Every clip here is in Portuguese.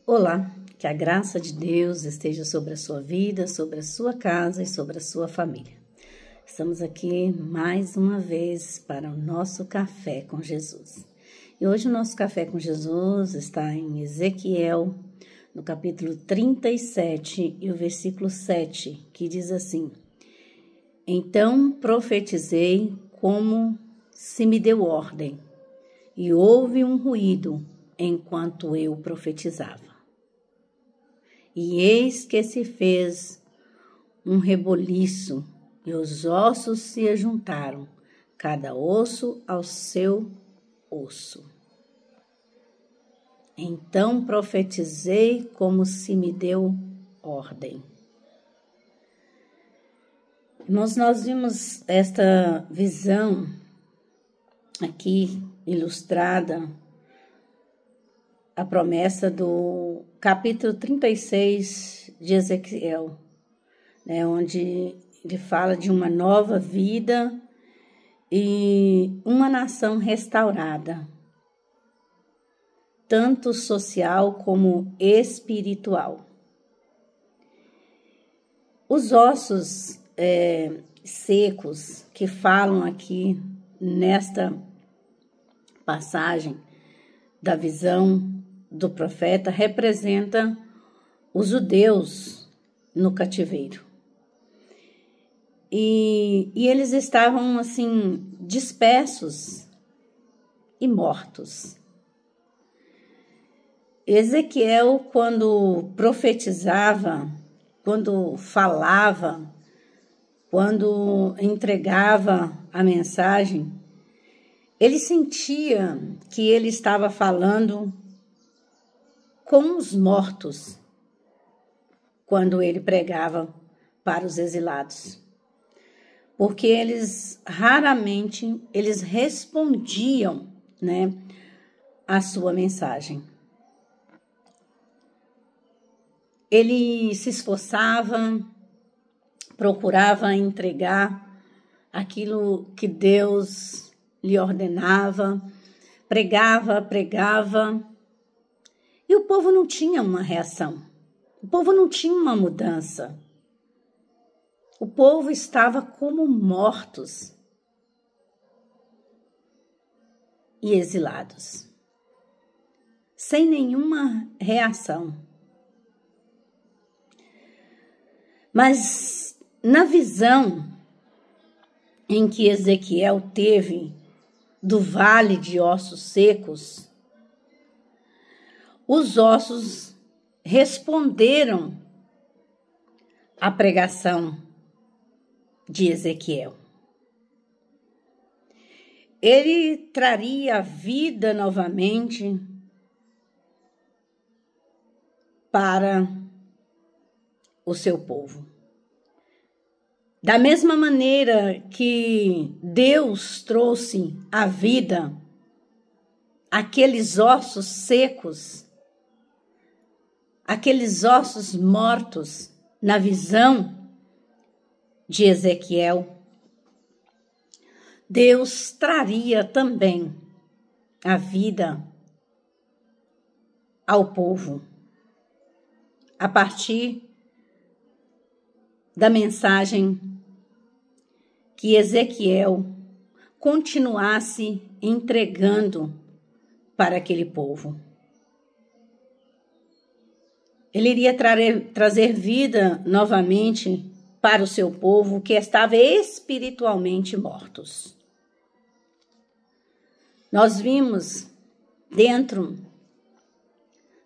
Olá, que a graça de Deus esteja sobre a sua vida, sobre a sua casa e sobre a sua família. Estamos aqui mais uma vez para o nosso Café com Jesus. E hoje o nosso Café com Jesus está em Ezequiel, no capítulo 37 e o versículo 7, que diz assim: Então profetizei como se me deu ordem, e houve um ruído enquanto eu profetizava. E eis que se fez um reboliço, e os ossos se ajuntaram, cada osso ao seu osso. Então profetizei como se me deu ordem. Irmãos, nós vimos esta visão aqui ilustrada, a promessa do capítulo 36 de Ezequiel, né, onde ele fala de uma nova vida e uma nação restaurada, tanto social como espiritual. Os ossos secos que falam aqui nesta passagem da visão do profeta representa os judeus no cativeiro. E eles estavam assim dispersos e mortos. Ezequiel, quando profetizava, quando falava, quando entregava a mensagem, ele sentia que ele estava falando com os mortos quando ele pregava para os exilados. Porque eles raramente respondiam, né, a sua mensagem. Ele se esforçava, procurava entregar aquilo que Deus lhe ordenava, pregava, e o povo não tinha uma reação, o povo não tinha uma mudança. O povo estava como mortos e exilados, sem nenhuma reação. Mas na visão em que Ezequiel teve do vale de ossos secos, os ossos responderam à pregação de Ezequiel. Ele traria a vida novamente para o seu povo. Da mesma maneira que Deus trouxe a vida àqueles ossos secos, aqueles ossos mortos na visão de Ezequiel, Deus traria também a vida ao povo, a partir da mensagem que Ezequiel continuasse entregando para aquele povo. Ele iria trazer vida novamente para o seu povo que estava espiritualmente mortos. Nós vimos dentro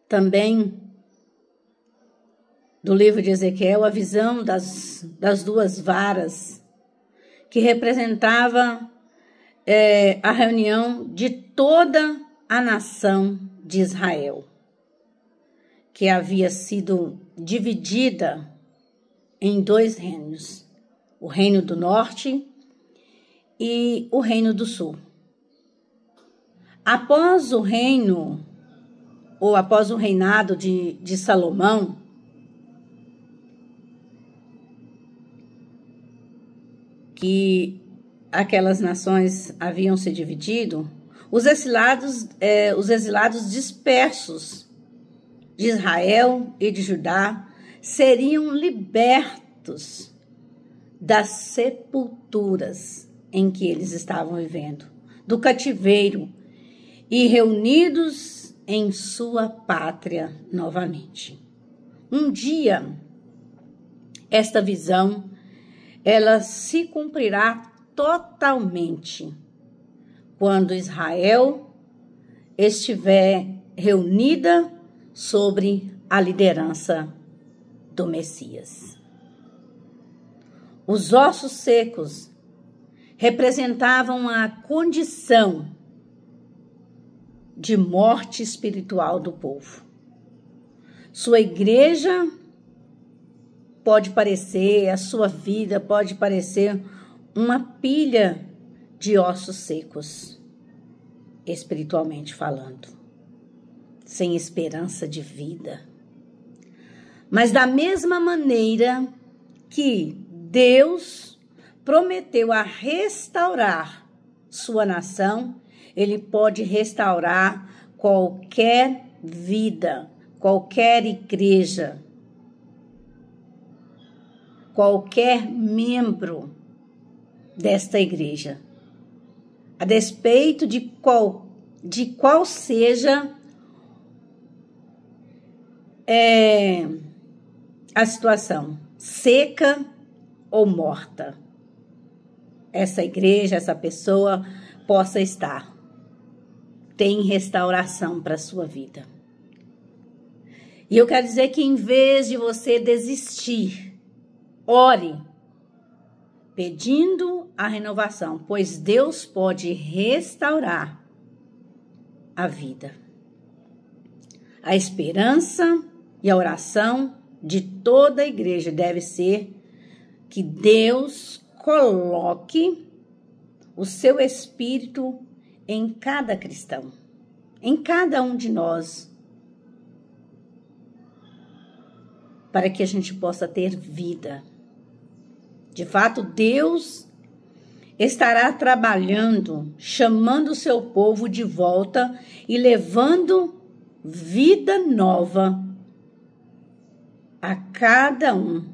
também do livro de Ezequiel a visão das duas varas, que representava a reunião de toda a nação de Israel, que havia sido dividida em dois reinos, o reino do norte e o reino do sul. Após o reinado de Salomão, que aquelas nações haviam se dividido, os exilados dispersos de Israel e de Judá seriam libertos das sepulturas em que eles estavam vivendo, do cativeiro, e reunidos em sua pátria novamente. Um dia, esta visão, ela se cumprirá totalmente quando Israel estiver reunida sobre a liderança do Messias. Os ossos secos representavam a condição de morte espiritual do povo. Sua igreja pode parecer, a sua vida pode parecer uma pilha de ossos secos, espiritualmente falando, sem esperança de vida. Mas da mesma maneira que Deus prometeu a restaurar sua nação, Ele pode restaurar qualquer vida, qualquer igreja, qualquer membro desta igreja, a despeito de qual seja a situação, seca ou morta, essa igreja, essa pessoa possa estar. Tem restauração para a sua vida. E eu quero dizer que em vez de você desistir, ore, pedindo a renovação, pois Deus pode restaurar a vida. A esperança e a oração de toda a igreja deve ser que Deus coloque o seu Espírito em cada cristão, em cada um de nós, para que a gente possa ter vida. De fato, Deus estará trabalhando, chamando o seu povo de volta e levando vida nova a cada um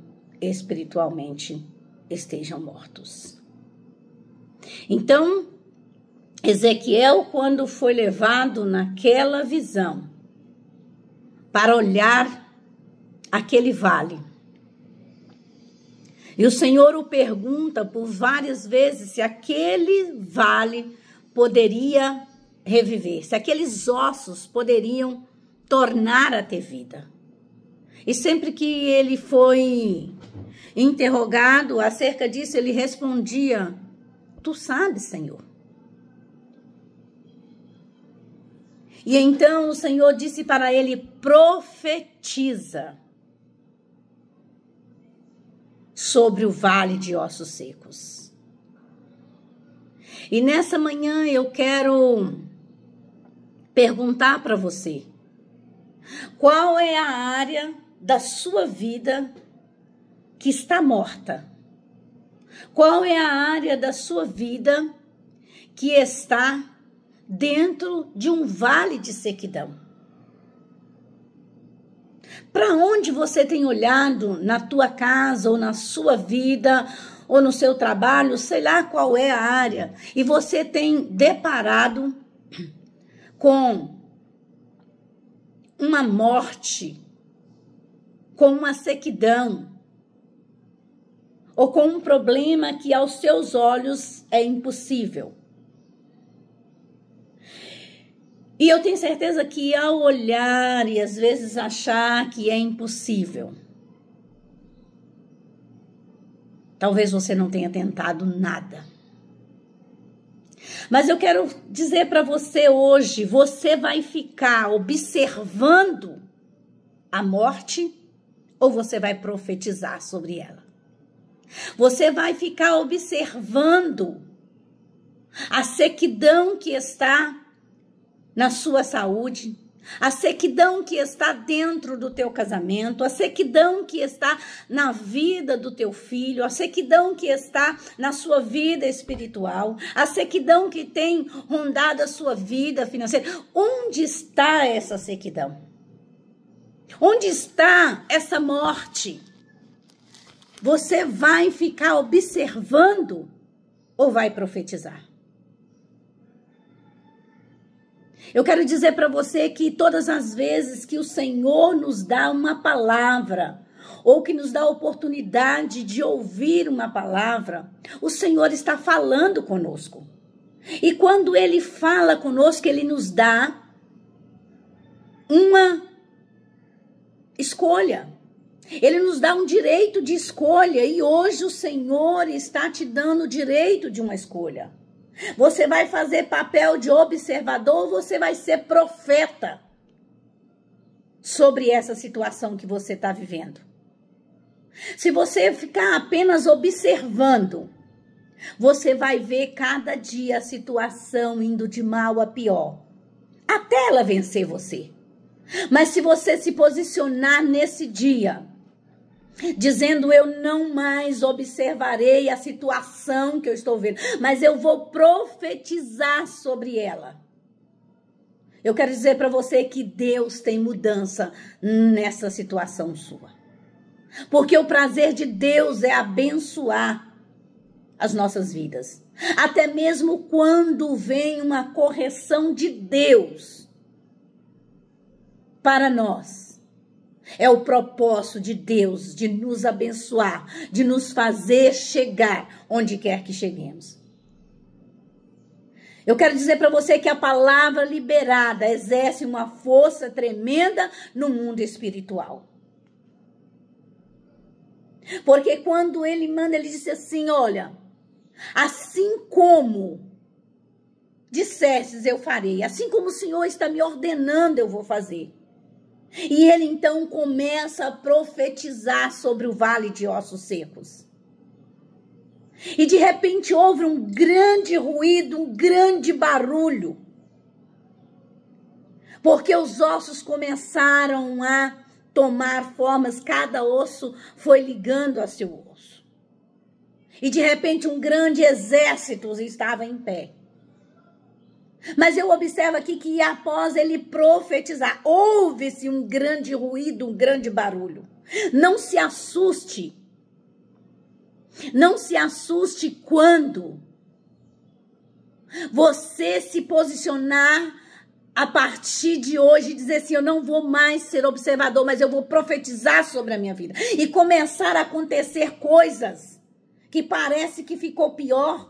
espiritualmente estejam mortos. Então, Ezequiel, quando foi levado naquela visão para olhar aquele vale, e o Senhor o pergunta por várias vezes se aquele vale poderia reviver, se aqueles ossos poderiam tornar a ter vida. E sempre que ele foi interrogado acerca disso, ele respondia: Tu sabes, Senhor. E então o Senhor disse para ele: profetiza sobre o vale de ossos secos. E nessa manhã eu quero perguntar para você: qual é a área da sua vida que está morta? Qual é a área da sua vida que está dentro de um vale de sequidão? Para onde você tem olhado na tua casa ou na sua vida ou no seu trabalho, sei lá qual é a área, e você tem deparado com uma morte, com uma sequidão, ou com um problema que aos seus olhos é impossível. E eu tenho certeza que ao olhar e às vezes achar que é impossível, talvez você não tenha tentado nada. Mas eu quero dizer para você hoje, você vai ficar observando a morte ou você vai profetizar sobre ela? Você vai ficar observando a sequidão que está na sua saúde, a sequidão que está dentro do teu casamento, a sequidão que está na vida do teu filho, a sequidão que está na sua vida espiritual, a sequidão que tem rondado a sua vida financeira. Onde está essa sequidão? Onde está essa morte? Você vai ficar observando ou vai profetizar? Eu quero dizer para você que todas as vezes que o Senhor nos dá uma palavra, ou que nos dá a oportunidade de ouvir uma palavra, o Senhor está falando conosco. E quando Ele fala conosco, Ele nos dá uma escolha. Ele nos dá um direito de escolha. E hoje o Senhor está te dando o direito de uma escolha. Você vai fazer papel de observador ou você vai ser profeta sobre essa situação que você está vivendo? Se você ficar apenas observando, você vai ver cada dia a situação indo de mal a pior, até ela vencer você. Mas se você se posicionar nesse dia, dizendo eu não mais observarei a situação que eu estou vendo, mas eu vou profetizar sobre ela. Eu quero dizer para você que Deus tem mudança nessa situação sua. Porque o prazer de Deus é abençoar as nossas vidas. Até mesmo quando vem uma correção de Deus para nós. É o propósito de Deus de nos abençoar, de nos fazer chegar onde quer que cheguemos. Eu quero dizer para você que a palavra liberada exerce uma força tremenda no mundo espiritual. Porque quando ele manda, ele disse assim, olha, assim como dissestes eu farei, assim como o Senhor está me ordenando eu vou fazer. E ele então começa a profetizar sobre o vale de ossos secos. E de repente houve um grande ruído, um grande barulho. Porque os ossos começaram a tomar formas, cada osso foi ligando a seu osso. E de repente um grande exército estava em pé. Mas eu observo aqui que após ele profetizar, houve-se um grande ruído, um grande barulho. Não se assuste. Não se assuste quando você se posicionar a partir de hoje e dizer assim, eu não vou mais ser observador, mas eu vou profetizar sobre a minha vida. E começar a acontecer coisas que parece que ficou pior.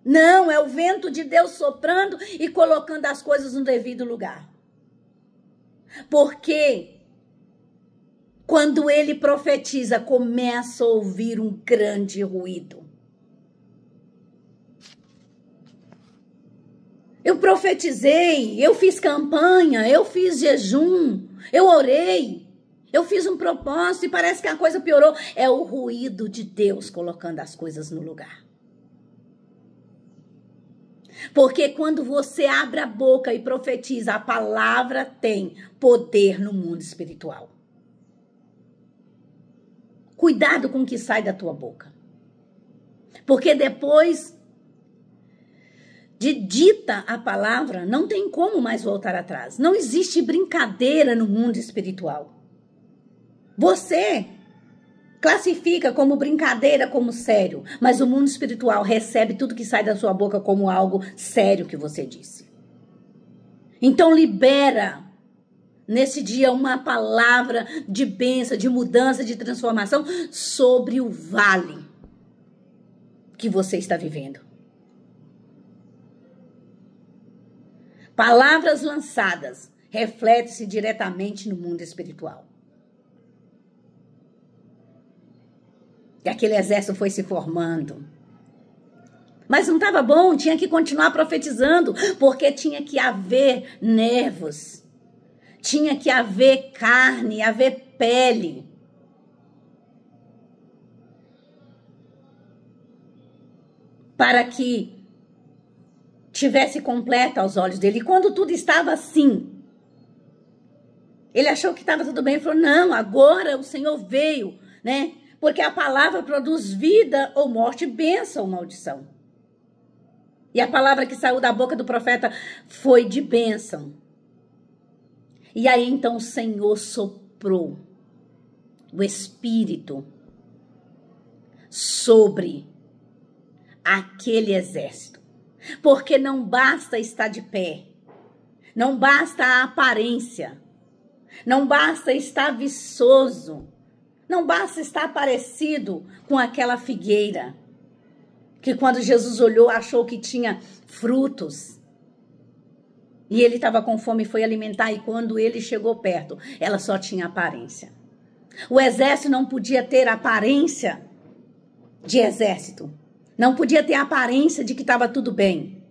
Não, é o vento de Deus soprando e colocando as coisas no devido lugar. Porque quando ele profetiza, começa a ouvir um grande ruído. Eu profetizei, eu fiz campanha, eu fiz jejum, eu orei, eu fiz um propósito e parece que a coisa piorou. É o ruído de Deus colocando as coisas no lugar. Porque quando você abre a boca e profetiza, a palavra tem poder no mundo espiritual. Cuidado com o que sai da tua boca. Porque depois de dita a palavra, não tem como mais voltar atrás. Não existe brincadeira no mundo espiritual. Você classifica como brincadeira, como sério, mas o mundo espiritual recebe tudo que sai da sua boca como algo sério que você disse. Então libera nesse dia uma palavra de bênção, de mudança, de transformação sobre o vale que você está vivendo. Palavras lançadas refletem-se diretamente no mundo espiritual. E aquele exército foi se formando. Mas não estava bom, tinha que continuar profetizando, porque tinha que haver nervos, tinha que haver carne, haver pele. Para que tivesse completa aos olhos dele. E quando tudo estava assim, ele achou que estava tudo bem e falou, não, agora o Senhor veio, né? Porque a palavra produz vida ou morte, bênção ou maldição. E a palavra que saiu da boca do profeta foi de bênção. E aí então o Senhor soprou o Espírito sobre aquele exército. Porque não basta estar de pé, não basta a aparência, não basta estar viçoso, não basta estar parecido com aquela figueira, que quando Jesus olhou, achou que tinha frutos. E ele estava com fome e foi alimentar, e quando ele chegou perto, ela só tinha aparência. O exército não podia ter aparência de exército. Não podia ter aparência de que estava tudo bem.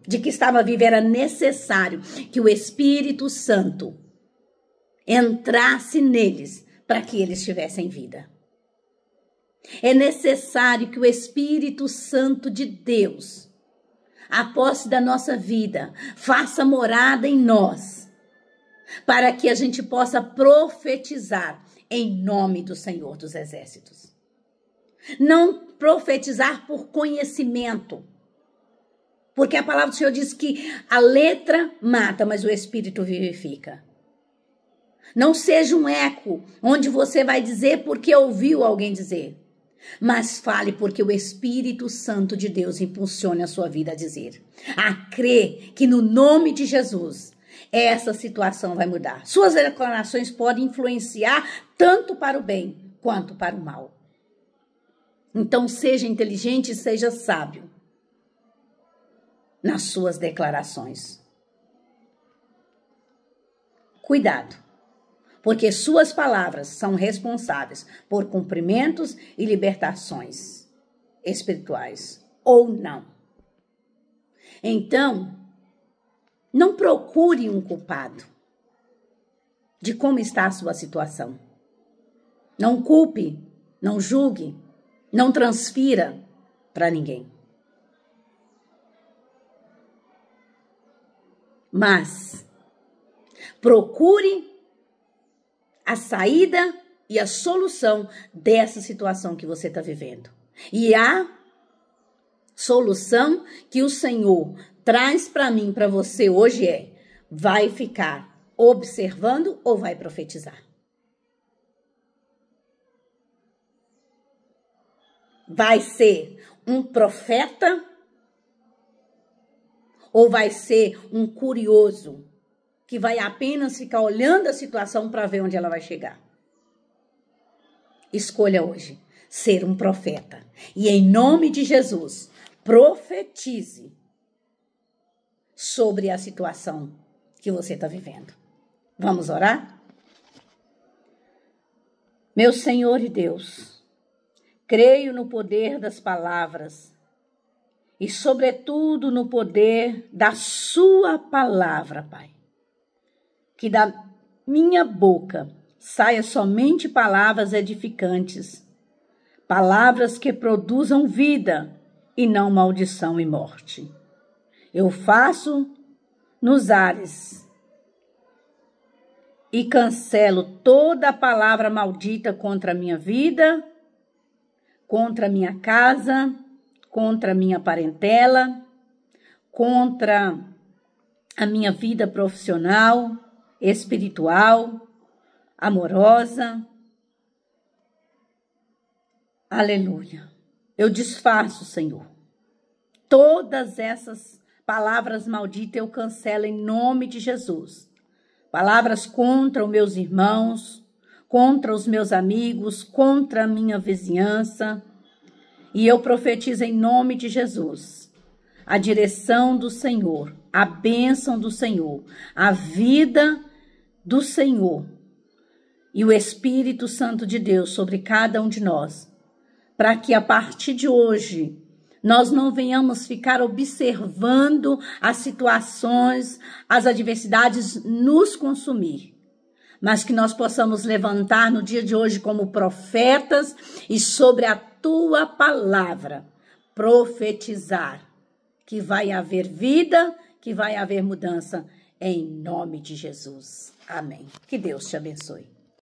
De que estava vivo. Era necessário que o Espírito Santo entrasse neles para que eles tivessem vida. É necessário que o Espírito Santo de Deus, a posse da nossa vida, faça morada em nós, para que a gente possa profetizar em nome do Senhor dos Exércitos. Não profetizar por conhecimento, porque a palavra do Senhor diz que a letra mata, mas o Espírito vivifica. Não seja um eco, onde você vai dizer porque ouviu alguém dizer, mas fale porque o Espírito Santo de Deus impulsione a sua vida a dizer, a crer que no nome de Jesus essa situação vai mudar. Suas declarações podem influenciar tanto para o bem quanto para o mal. Então seja inteligente e seja sábio nas suas declarações. Cuidado, porque suas palavras são responsáveis por cumprimentos e libertações espirituais, ou não. Então, não procure um culpado de como está a sua situação. Não culpe, não julgue, não transfira para ninguém. Mas procure a saída e a solução dessa situação que você está vivendo. E a solução que o Senhor traz para mim, para você hoje vai ficar observando ou vai profetizar? Vai ser um profeta ou vai ser um curioso que vai apenas ficar olhando a situação para ver onde ela vai chegar? Escolha hoje ser um profeta. E em nome de Jesus, profetize sobre a situação que você está vivendo. Vamos orar? Meu Senhor e Deus, creio no poder das palavras e, sobretudo, no poder da sua palavra, Pai. Que da minha boca saia somente palavras edificantes, palavras que produzam vida e não maldição e morte. Eu faço nos ares e cancelo toda a palavra maldita contra a minha vida, contra a minha casa, contra a minha parentela, contra a minha vida profissional, espiritual, amorosa. Aleluia. Eu desfaço, Senhor. Todas essas palavras malditas eu cancelo em nome de Jesus. Palavras contra os meus irmãos, contra os meus amigos, contra a minha vizinhança. E eu profetizo em nome de Jesus a direção do Senhor, a bênção do Senhor, a vida do Senhor e o Espírito Santo de Deus sobre cada um de nós, para que a partir de hoje nós não venhamos ficar observando as situações, as adversidades nos consumir, mas que nós possamos levantar no dia de hoje como profetas e sobre a tua palavra profetizar que vai haver vida, que vai haver mudança em nome de Jesus. Amém. Que Deus te abençoe.